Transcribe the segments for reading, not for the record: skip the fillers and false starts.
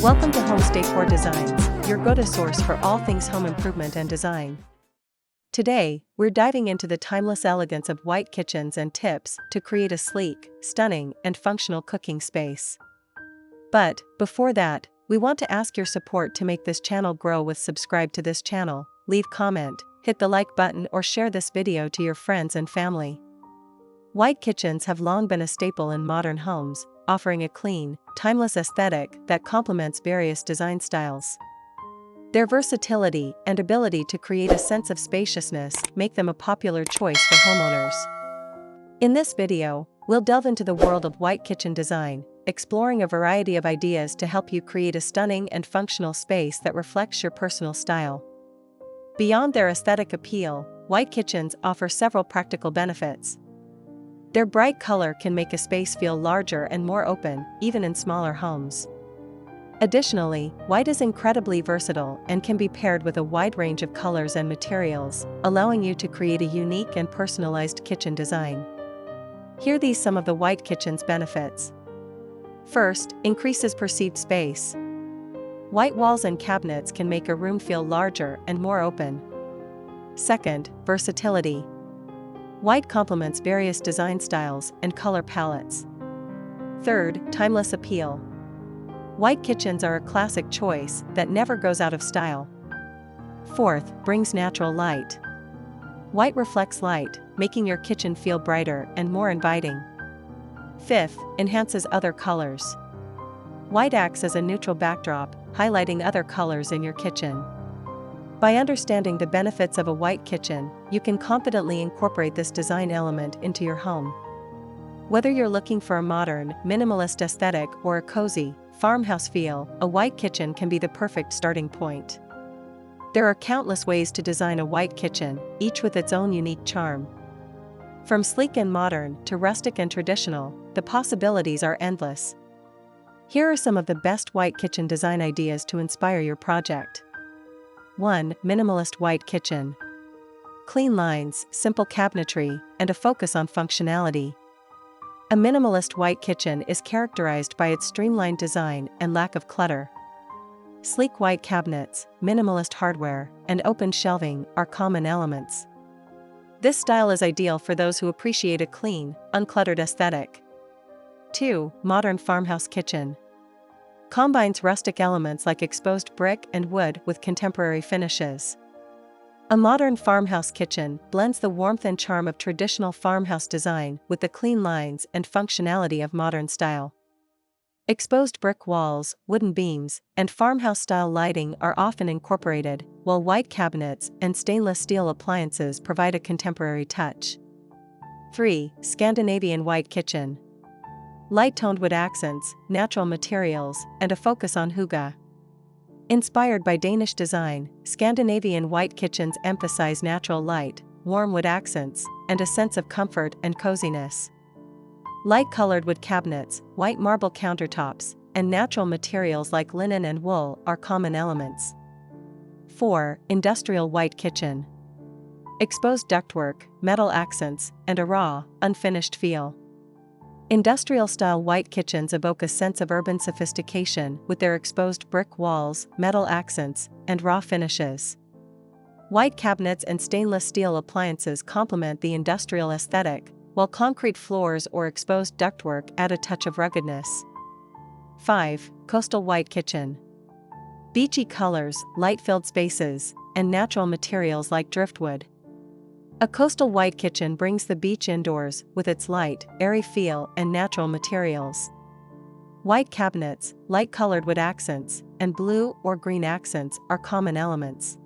Welcome to Homes Decor Designs, your go-to source for all things home improvement and design. Today, we're diving into the timeless elegance of white kitchens and tips to create a sleek, stunning, and functional cooking space. But, before that, we want to ask your support to make this channel grow with subscribe to this channel, leave comment, hit the like button or share this video to your friends and family. White kitchens have long been a staple in modern homes, offering a clean, timeless aesthetic that complements various design styles. Their versatility and ability to create a sense of spaciousness make them a popular choice for homeowners. In this video, we'll delve into the world of white kitchen design, exploring a variety of ideas to help you create a stunning and functional space that reflects your personal style. Beyond their aesthetic appeal, white kitchens offer several practical benefits. Their bright color can make a space feel larger and more open, even in smaller homes. Additionally, white is incredibly versatile and can be paired with a wide range of colors and materials, allowing you to create a unique and personalized kitchen design. Here are some of the white kitchen's benefits. First, increases perceived space. White walls and cabinets can make a room feel larger and more open. Second, versatility. White complements various design styles and color palettes. Third, timeless appeal. White kitchens are a classic choice that never goes out of style. Fourth, brings natural light. White reflects light, making your kitchen feel brighter and more inviting. Fifth, enhances other colors. White acts as a neutral backdrop, highlighting other colors in your kitchen. By understanding the benefits of a white kitchen, you can confidently incorporate this design element into your home. Whether you're looking for a modern, minimalist aesthetic or a cozy, farmhouse feel, a white kitchen can be the perfect starting point. There are countless ways to design a white kitchen, each with its own unique charm. From sleek and modern to rustic and traditional, the possibilities are endless. Here are some of the best white kitchen design ideas to inspire your project. 1. Minimalist white kitchen. Clean lines, simple cabinetry, and a focus on functionality. A minimalist white kitchen is characterized by its streamlined design and lack of clutter. Sleek white cabinets, minimalist hardware, and open shelving are common elements. This style is ideal for those who appreciate a clean, uncluttered aesthetic. 2. Modern farmhouse kitchen. Combines rustic elements like exposed brick and wood with contemporary finishes. A modern farmhouse kitchen blends the warmth and charm of traditional farmhouse design with the clean lines and functionality of modern style. Exposed brick walls, wooden beams, and farmhouse-style lighting are often incorporated, while white cabinets and stainless steel appliances provide a contemporary touch. 3. Scandinavian white kitchen. Light-toned wood accents, natural materials, and a focus on hygge. Inspired by Danish design, Scandinavian white kitchens emphasize natural light, warm wood accents, and a sense of comfort and coziness. Light-colored wood cabinets, white marble countertops, and natural materials like linen and wool are common elements. 4. Industrial white kitchen. Exposed ductwork, metal accents, and a raw, unfinished feel. Industrial-style white kitchens evoke a sense of urban sophistication with their exposed brick walls, metal accents, and raw finishes. White cabinets and stainless steel appliances complement the industrial aesthetic, while concrete floors or exposed ductwork add a touch of ruggedness. 5. Coastal white kitchen. Beachy colors, light-filled spaces, and natural materials like driftwood. A coastal white kitchen brings the beach indoors with its light, airy feel and natural materials. White cabinets, light-colored wood accents, and blue or green accents are common elements.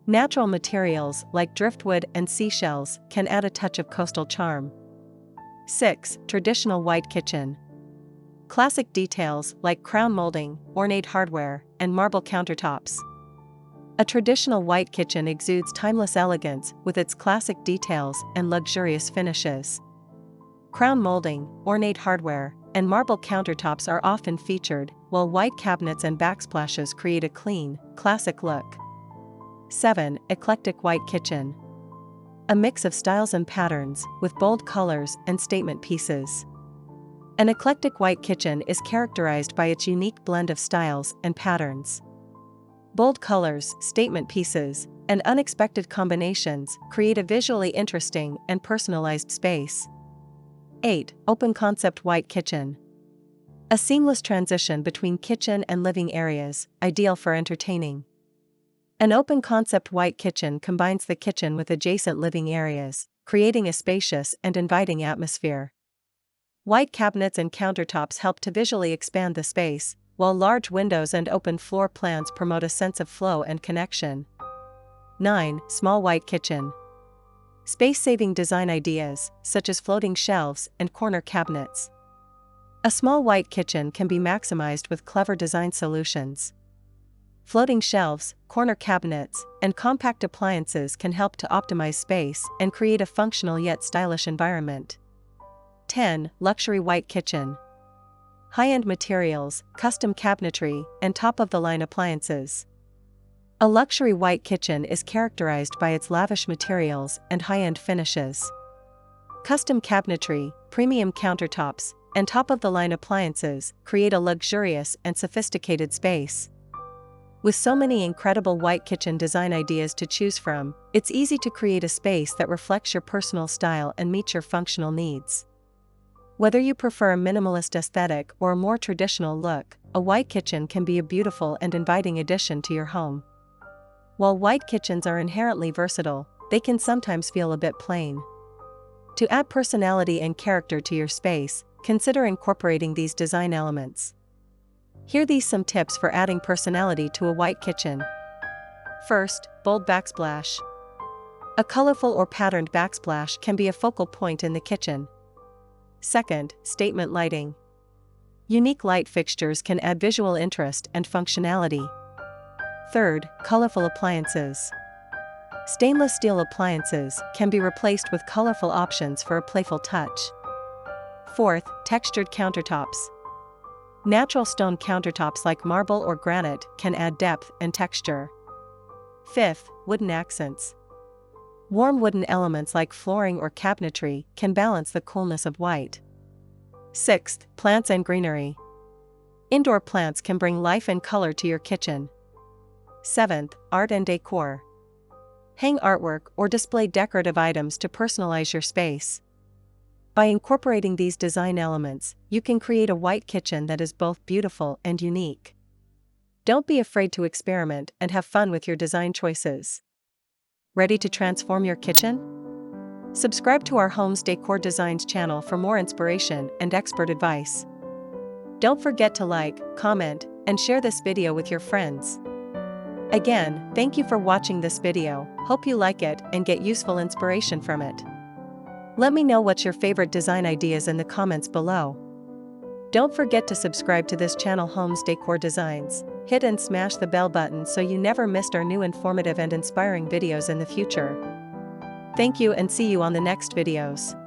Natural materials like driftwood and seashells can add a touch of coastal charm. 6. Traditional white kitchen. Classic details like crown molding, ornate hardware, and marble countertops. A traditional white kitchen exudes timeless elegance with its classic details and luxurious finishes. Crown molding, ornate hardware, and marble countertops are often featured, while white cabinets and backsplashes create a clean, classic look. 7. Eclectic white kitchen. A mix of styles and patterns, with bold colors and statement pieces. An eclectic white kitchen is characterized by its unique blend of styles and patterns. Bold colors, statement pieces, and unexpected combinations create a visually interesting and personalized space. 8. Open concept white kitchen. A seamless transition between kitchen and living areas, ideal for entertaining. An open concept white kitchen combines the kitchen with adjacent living areas, creating a spacious and inviting atmosphere. White cabinets and countertops help to visually expand the space, while large windows and open floor plans promote a sense of flow and connection. 9. Small white kitchen. Space-saving design ideas, such as floating shelves and corner cabinets. A small white kitchen can be maximized with clever design solutions. Floating shelves, corner cabinets, and compact appliances can help to optimize space and create a functional yet stylish environment. 10. Luxury white kitchen. High-end materials, custom cabinetry, and top-of-the-line appliances. A luxury white kitchen is characterized by its lavish materials and high-end finishes. Custom cabinetry, premium countertops, and top-of-the-line appliances create a luxurious and sophisticated space. With so many incredible white kitchen design ideas to choose from, it's easy to create a space that reflects your personal style and meets your functional needs. Whether you prefer a minimalist aesthetic or a more traditional look, a white kitchen can be a beautiful and inviting addition to your home. While white kitchens are inherently versatile, they can sometimes feel a bit plain. To add personality and character to your space, consider incorporating these design elements. Here are some tips for adding personality to a white kitchen. First, bold backsplash. A colorful or patterned backsplash can be a focal point in the kitchen. Second, statement lighting. Unique light fixtures can add visual interest and functionality. Third, colorful appliances. Stainless steel appliances can be replaced with colorful options for a playful touch. Fourth, textured countertops. Natural stone countertops like marble or granite can add depth and texture. Fifth, wooden accents. Warm wooden elements like flooring or cabinetry can balance the coolness of white. Sixth, plants and greenery. Indoor plants can bring life and color to your kitchen. Seventh, art and decor. Hang artwork or display decorative items to personalize your space. By incorporating these design elements, you can create a white kitchen that is both beautiful and unique. Don't be afraid to experiment and have fun with your design choices. Ready to transform your kitchen? Subscribe to our Homes Decor Designs channel for more inspiration and expert advice. Don't forget to like, comment, and share this video with your friends. Again, thank you for watching this video. Hope you like it and get useful inspiration from it. Let me know what's your favorite design ideas in the comments below. Don't forget to subscribe to this channel Homes Decor Designs. Hit and smash the bell button so you never missed our new informative and inspiring videos in the future. Thank you and see you on the next videos.